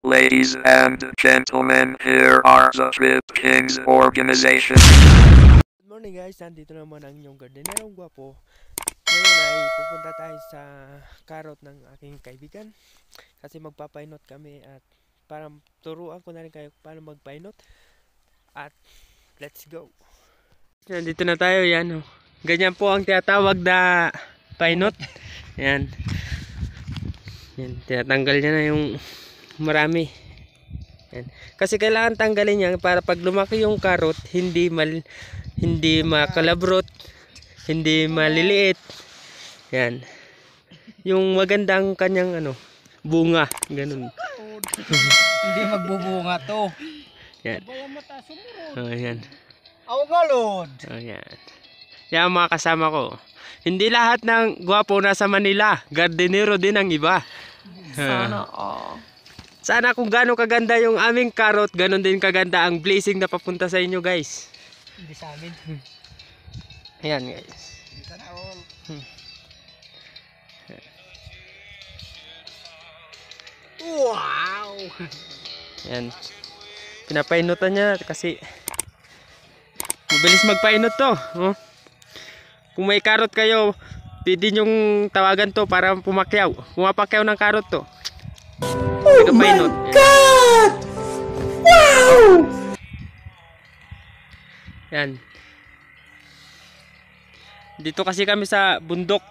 Ladies and gentlemen, here are the Trip Kings organization. Good morning guys, nandito naman ang inyong gardenerong gwapo. Ngayon ay pupunta tayo sa karot ng aking kaibigan kasi magpapainot kami at para turuan ko na rin kayo paano magpainot at let's go. Nandito na tayo, yan oh. Ganyan po ang tinatawag na painot. Yan. Yan, tinatanggal niya na yung marami. Yan. Kasi kailangan tanggalin yan para pag lumaki yung karot, hindi makalabrot, hindi maliliit. Yan. Yung magandang kanyang bunga, ganun. Hindi magbubunga to. Yan. Oh, yan. Awagalod. Oh, yan. Yan mga kasama ko. Hindi lahat ng gwapo nasa Manila. Gardenero din ang iba. Sana Sana kung gaano kaganda yung aming karot, ganon din kaganda ang blazing na papunta sa inyo guys. hindi sa amin. Ayan guys. Sana all. Wow! Ayan. Pinapainutan niya kasi mabilis magpainot to. Oh. Kung may karot kayo, pwede nyong tawagan to para pumakyaw. Pumapakyaw ng karot to. Oh my God! Wow! Yan. Dito kasi kami sa bundok.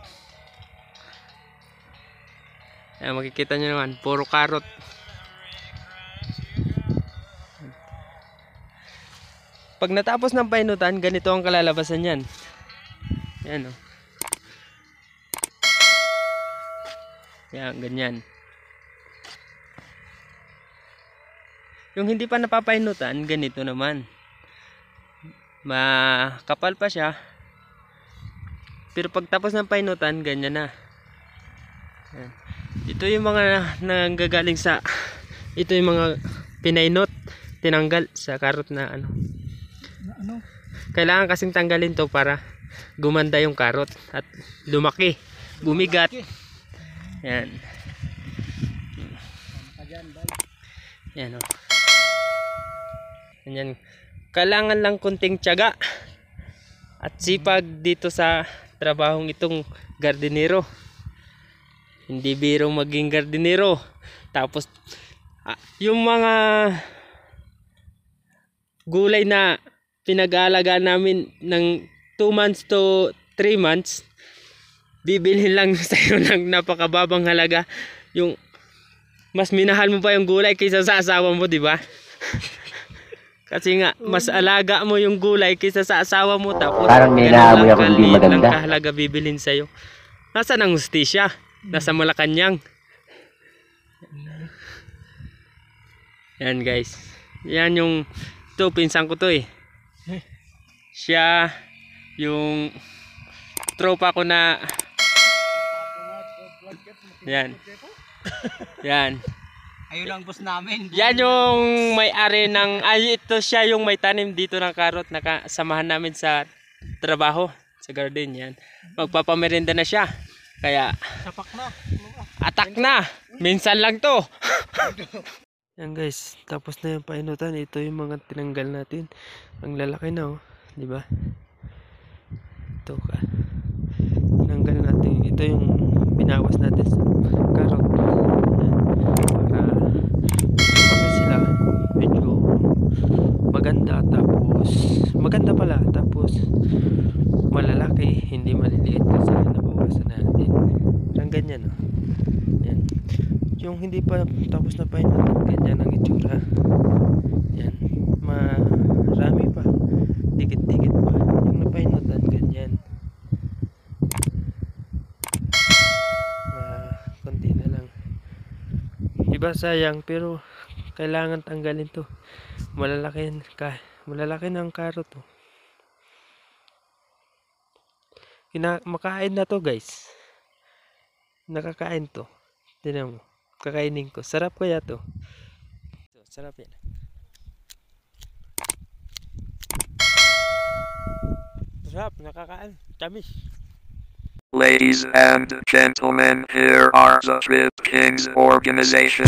Ayan, makikita nyo naman, puro karot. Pag natapos ng painutan, ganito ang kalalabasan yan. Yan o. Yan, ganyan. Yung hindi pa napapainutan, ganito naman. Makapal pa siya. Pero pag tapos ng painutan, ganyan na. Yan. Ito yung mga nanggagaling sa, ito yung mga pinainot, tinanggal sa karot na ano. Kailangan kasing tanggalin to para gumanda yung karot at lumaki, bumigat. Yan. Yan o. Yan. Kailangan lang kunting tiyaga at sipag dito sa trabahong itong gardenero. Hindi birong maging gardenero. Tapos yung mga gulay na pinag-aalagaan namin ng 2 months to 3 months, bibilhin lang sa'yo ng napakababang halaga. Yung mas minahal mo pa yung gulay kaysa sa asawa mo, di ba? Kasi nga, mas alaga mo yung gulay kaysa sa asawa mo. Tapos, parang may naamoy ako hindi maganda. lang kahalaga bibilhin sa'yo. Nasaan ang hustisya? Nasa Malacanang. Yan guys. Yan yung, ito, pinsan ko to eh. Siya, yung tropa ko na, yan. Yan. Ayun lang boss namin. Yan yung may-ari ng, ito siya yung may tanim dito ng karot na kasamahan namin sa trabaho, sa garden. Yan. Magpapamerenda na siya. Kaya, Sapak na. atak na. Minsan lang to. Yan guys, tapos na yung painutan. Ito yung mga tinanggal natin. Ang lalaki na oh, di ba? Ito ka. Tinanggal natin. Ito yung binawas natin sa karot. Para kami sila medyo maganda, tapos maganda pala, tapos malalaki, hindi maliliit kasi nabawasan natin. Ang ganyan oh. Yan. Yung hindi pa tapos na painutan, ganyan ang itsura. Yan. Marami pa. Dikit-dikit pa. Yung napainutan, ganyan. Konti na lang. Diba sayang, pero kailangan tanggalin to. Malalaki ng karot to. Makain na to guys. Nakakain to. Tingnan mo. Kakainin ko. Sarap kaya to. Sarap yan. Sarap. Nakakain. Tamis. Ladies and gentlemen, here are the Trip Kings organization.